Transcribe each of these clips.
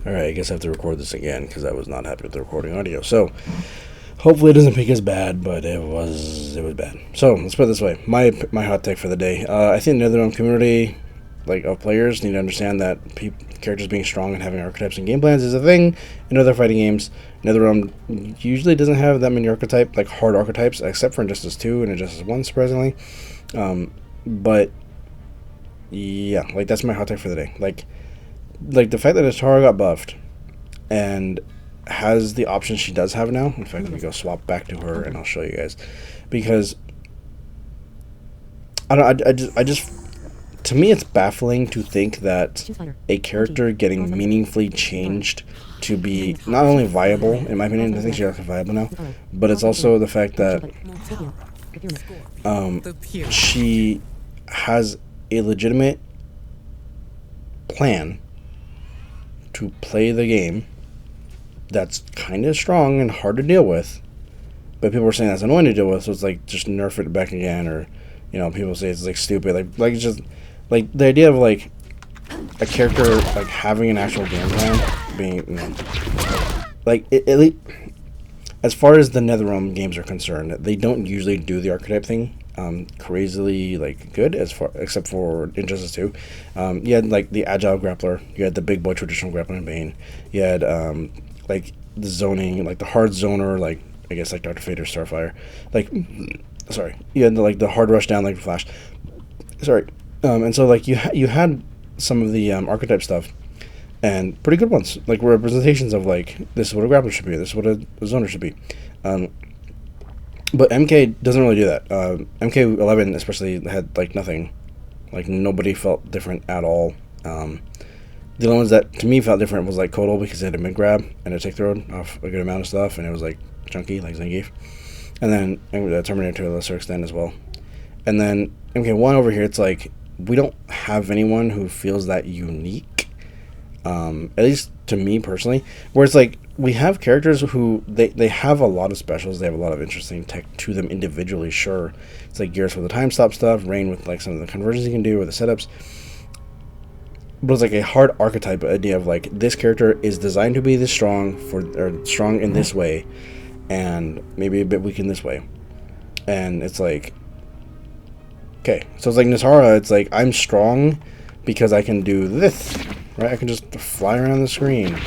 Alright, I guess I have to record this again because I was not happy with the recording audio. So, hopefully it doesn't pick as bad, but it was bad. So, let's put it this way. My hot take for the day. I think the NetherRealm community, of players, need to understand that characters being strong and having archetypes and game plans is a thing in other fighting games. NetherRealm usually doesn't have that many hard archetypes, except for Injustice 2 and Injustice 1, surprisingly. But, yeah, that's my hot take for the day. The fact that Atara got buffed and has the options she does have now. In fact, let me go swap back to her and I'll show you guys, because I just to me it's baffling to think that a character getting meaningfully changed to be not only viable, in my opinion, I think she's actually viable now, but it's also the fact that she has a legitimate plan to play the game that's kind of strong and hard to deal with, but people are saying that's annoying to deal with, so it's just nerf it back again, or people say it's stupid, it's just the idea of a character having an actual game plan being at least as far as the NetherRealm games are concerned, they don't usually do the archetype thing crazily good, except for Injustice 2. You had the agile grappler, you had the big boy traditional grappler in Bane, you had the zoning, the hard zoner, I guess Dr. Fate or Starfire, sorry, you had the hard rush down Flash, sorry, and so you had some of the archetype stuff, and pretty good ones, representations of this is what a grappler should be, this is what a zoner should be. But MK doesn't really do that. MK11 especially had nothing. Nobody felt different at all. The only ones that to me felt different was Kotal, because it had a mid grab and a tick throw off a good amount of stuff, and it was chunky like Zangief. And then Terminator to a lesser extent as well. And then MK1 over here, it's we don't have anyone who feels that unique. At least to me personally, where it's we have characters who they have a lot of specials, they have a lot of interesting tech to them individually, sure. It's Gears with the time stop stuff, Rain with some of the conversions you can do, or the setups. But it's a hard archetype idea of this character is designed to be this strong or strong in this way, and maybe a bit weak in this way. And it's okay. So it's Natara, it's I'm strong because I can do this. Right, I can just fly around the screen.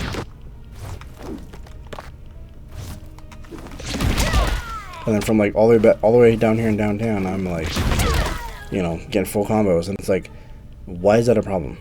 And then from all the way down here and downtown, I'm getting full combos, and it's why is that a problem?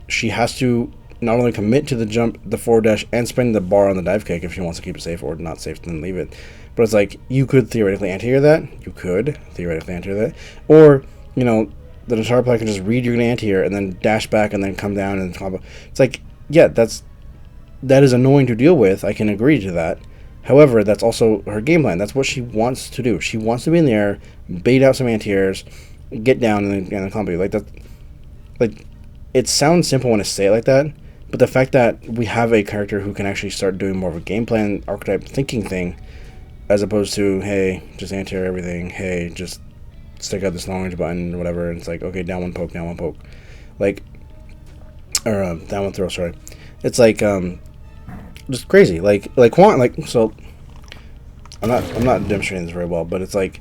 She has to not only commit to the jump, the forward dash, and spend the bar on the dive kick if she wants to keep it safe, or not safe, then leave it. But it's you could theoretically anti-air that. You could theoretically anti-air that, or the Natara player can just read you're going to anti-air and then dash back and then come down and combo. It's yeah, that is annoying to deal with. I can agree to that. However, that's also her game plan. That's what she wants to do. She wants to be in the air, bait out some anti-airs, get down, and then combo. It sounds simple when I say it like that, but the fact that we have a character who can actually start doing more of a game plan, archetype thinking thing, as opposed to, hey, just anti-air everything, hey, just stick out this long range button or whatever, and it's okay, down one poke, or down one throw, sorry. It's just crazy, so I'm not demonstrating this very well, but it's the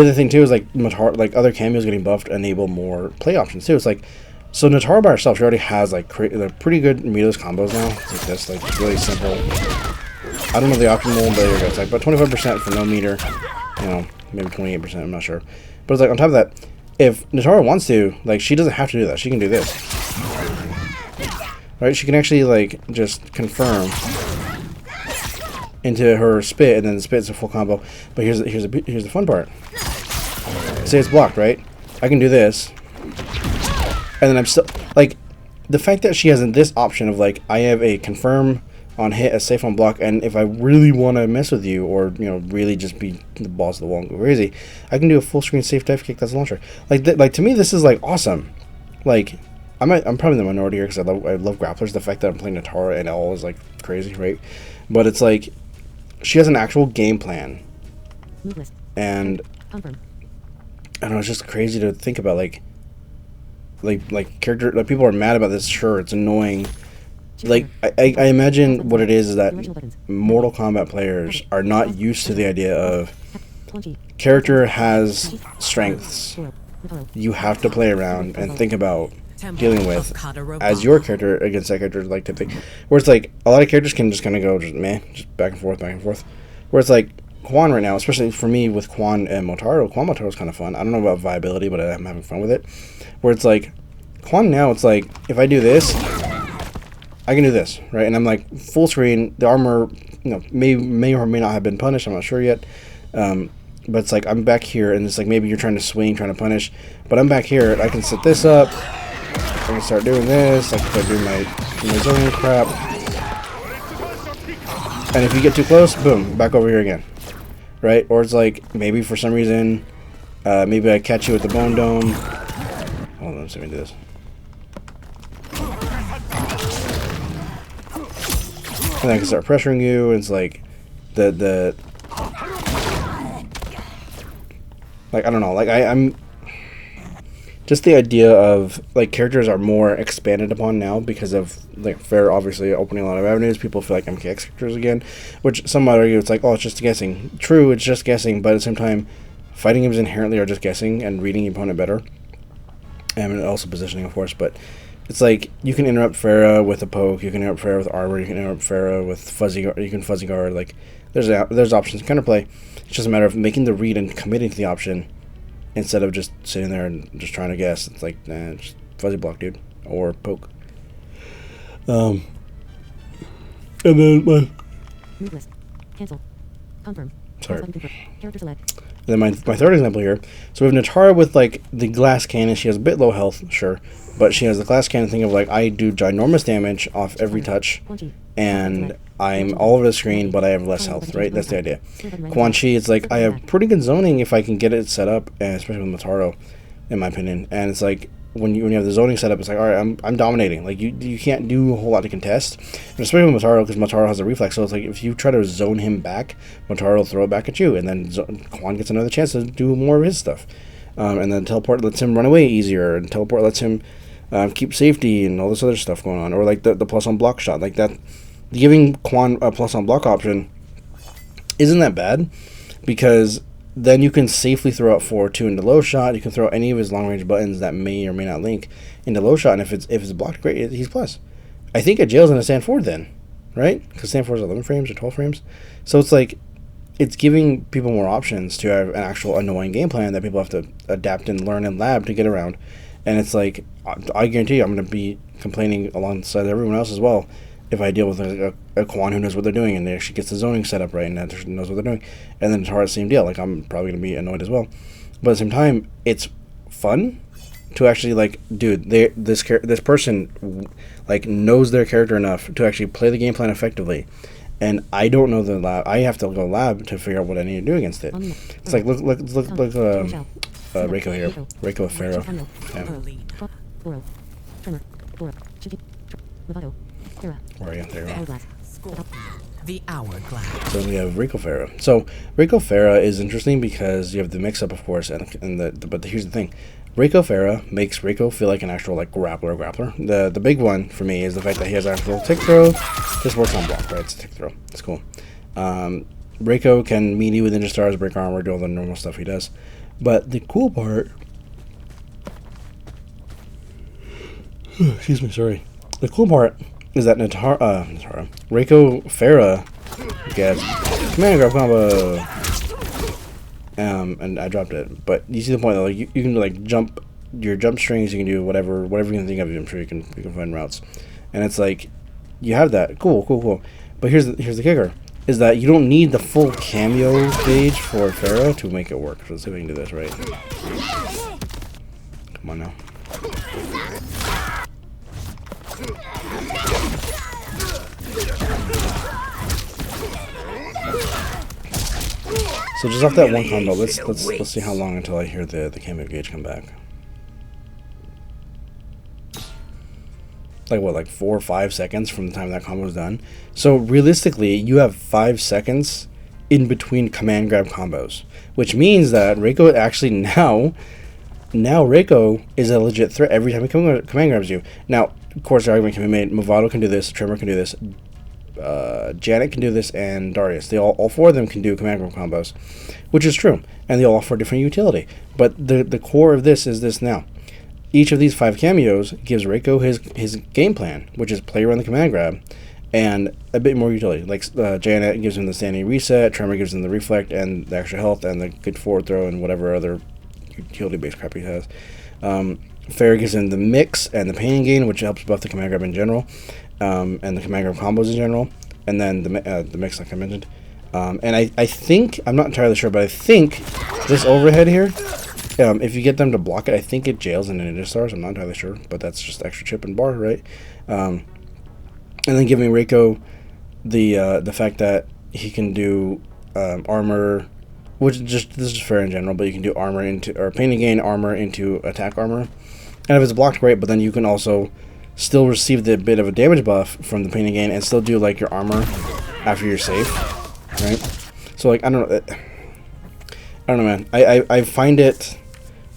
other thing too is Natara, other cameos getting buffed enable more play options too. It's so Natara by herself, she already has pretty good meterless combos now. It's this, it's really simple. I don't know the optimal, but there you go. It's about 25% for no meter, maybe 28%, I'm not sure. But it's on top of that, if Natara wants to, she doesn't have to do that. She can do this. Right? She can actually, just confirm into her spit, and then the spit's a full combo. But here's the fun part. Say it's blocked, right? I can do this. And then I'm still, the fact that she has this option of, I have a confirm on hit, a safe on block, and if I really want to mess with you, or really just be the boss of the wall and go crazy, I can do a full screen safe dive kick that's a launcher. To me, this is awesome. I'm probably the minority here because I love grapplers. The fact that I'm playing Natara and all is crazy, right? But it's she has an actual game plan, and I don't know, it's just crazy to think about. Character, people are mad about this. Sure, it's annoying like I imagine what it is that Mortal Kombat players are not used to the idea of character has strengths you have to play around and think about dealing with as your character against that character, like type thing. Where it's like a lot of characters can just kind of go just back and forth. Where it's like Quan right now, especially for me with Quan and Motaro. Quan Motaro is kind of fun. I don't know about viability, but I'm having fun with it. Where it's like Quan now, it's like if I do this, I can do this, right? And I'm like full screen. The armor, may or may not have been punished. I'm not sure yet. But it's like I'm back here, and it's like maybe you're trying to swing, trying to punish, but I'm back here. I can set this up. I can start doing this. I can start doing my zoning crap. And if you get too close, boom, back over here again, right? Or it's like maybe for some reason, maybe I catch you with the bone dome. Hold on, let me do this. And I can start pressuring you. It's like like, I don't know, like, I'm just the idea of, like, characters are more expanded upon now because of, like, Fair obviously opening a lot of avenues. People feel like MKX characters again, which some might argue it's like, oh, it's just guessing. True, it's just guessing, but at the same time, fighting games inherently are just guessing and reading the opponent better. And also positioning, of course, but it's like, you can interrupt Farah with a poke, you can interrupt Farah with armor, you can interrupt Farah with fuzzy guard, like, there's options to counterplay. It's just a matter of making the read and committing to the option instead of just sitting there and just trying to guess. It's like, nah, just fuzzy block, dude, or poke. And then Move list. Cancel. Confirm. Sorry. Character select. And then my third example here. So we have Natara with like the glass cannon. She has a bit low health, sure, but she has the glass cannon thing of like I do ginormous damage off every touch, and I'm all over the screen, but I have less health, right? That's the idea. Quan Chi, it's like I have pretty good zoning if I can get it set up, and especially with Motaro, in my opinion. And it's like when you have the zoning set up, it's like, all right, I'm dominating. Like you can't do a whole lot to contest, and especially with Motaro because Motaro has a reflex. So it's like if you try to zone him back, Motaro will throw it back at you, and then Quan gets another chance to do more of his stuff. And then teleport lets him run away easier, and teleport lets him keep safety and all this other stuff going on, or like the plus on block shot, like that. Giving Quan a plus on block option isn't that bad because then you can safely throw out 4-2 into low shot. You can throw any of his long range buttons that may or may not link into low shot, and if it's blocked, great, he's plus. I think a jail's gonna stand forward then, right? Because stand forward is 11 frames or 12 frames, so it's like it's giving people more options to have an actual annoying game plan that people have to adapt and learn and lab to get around. And it's like I guarantee you, I'm gonna be complaining alongside everyone else as well. If I deal with a Quan who knows what they're doing and they actually gets the zoning set up right and knows what they're doing, and then Natara's same deal, like I'm probably gonna be annoyed as well. But at the same time, it's fun to actually like, dude, this person like knows their character enough to actually play the game plan effectively, and I don't know the lab. I have to go lab to figure out what I need to do against it. It's like look Reiko here, Reiko with Pharaoh. Where are you? There you go. The hourglass. So we have Reiko Farah. So Reiko Farah is interesting because you have the mix-up, of course, but here's the thing: Reiko Farah makes Reiko feel like an actual like grappler. The big one for me is the fact that he has actual tick throw. Just works on block, right? It's a tick throw. It's cool. Reiko can melee with Ninja Stars, break armor, do all the normal stuff he does. But the cool part, excuse me, sorry. The cool part is that Reiko Farah gets command grab combo. And I dropped it. But you see the point though, like you can like jump your jump strings, you can do whatever you can think of. I'm sure you can find routes. And it's like you have that. Cool. But here's the kicker. Is that you don't need the full cameo stage for Farah to make it work. So let's see if we can do this right. Come on now. So just off that one combo, let's see how long until I hear the cameo gauge come back. Like what, like 4 or 5 seconds from the time that combo is done. So realistically, you have 5 seconds in between command grab combos, which means that Reiko actually now Reiko is a legit threat every time he command grabs you. Now, of course, the argument can be made. Movado can do this. Tremor can do this. Janet can do this, and Darius. They all four of them can do command group combos, which is true, and they all offer different utility. But the core of this is this now. Each of these 5 cameos gives Reiko his game plan, which is play around the command grab, and a bit more utility. Like Janet gives him the standing reset, Tremor gives him the reflect and the extra health and the good forward throw and whatever other utility-based crap he has. Fair gives him the mix and the pain gain, which helps buff the command grab in general, and the command grab combos in general, and then the mix like I mentioned. And I think, I'm not entirely sure, but I think this overhead here, if you get them to block it, I think it jails in Ninja Stars. I'm not entirely sure, but that's just extra chip and bar, right? And then giving Reiko the fact that he can do armor, which just this is fair in general, but you can do armor into, or pain and gain armor into attack armor. And if it's blocked, great, but then you can also still receive the bit of a damage buff from the pain and gain and still do like your armor after you're safe, right? So like, I don't know, man. I find it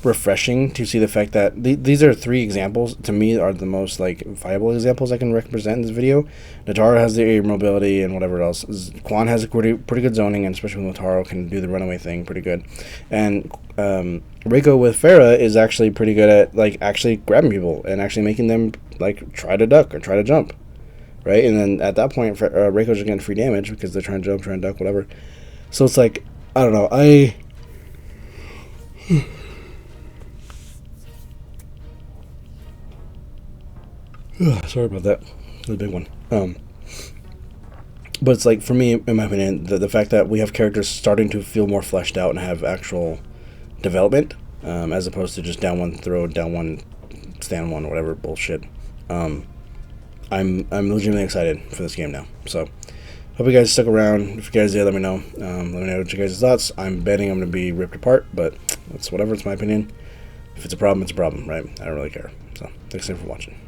refreshing to see the fact that these are 3 examples to me are the most like viable examples I can represent in this video. Natara has the air mobility and whatever else. Quan has a pretty good zoning, and especially with Nataro can do the runaway thing pretty good. And Reiko with Farah is actually pretty good at like actually grabbing people and actually making them like try to duck or try to jump, right? And then at that point, Reiko's just getting free damage because they're trying to jump, trying to duck, whatever. So it's like, I don't know, sorry about that. That's a big one. But it's like, for me, in my opinion, the fact that we have characters starting to feel more fleshed out and have actual development, as opposed to just down one, throw, down one, stand one, whatever bullshit. I'm legitimately excited for this game now. So, hope you guys stuck around. If you guys did, let me know. Let me know what you guys' thoughts. I'm betting I'm going to be ripped apart, but it's whatever. It's my opinion. If it's a problem, it's a problem, right? I don't really care. So, thanks again for watching.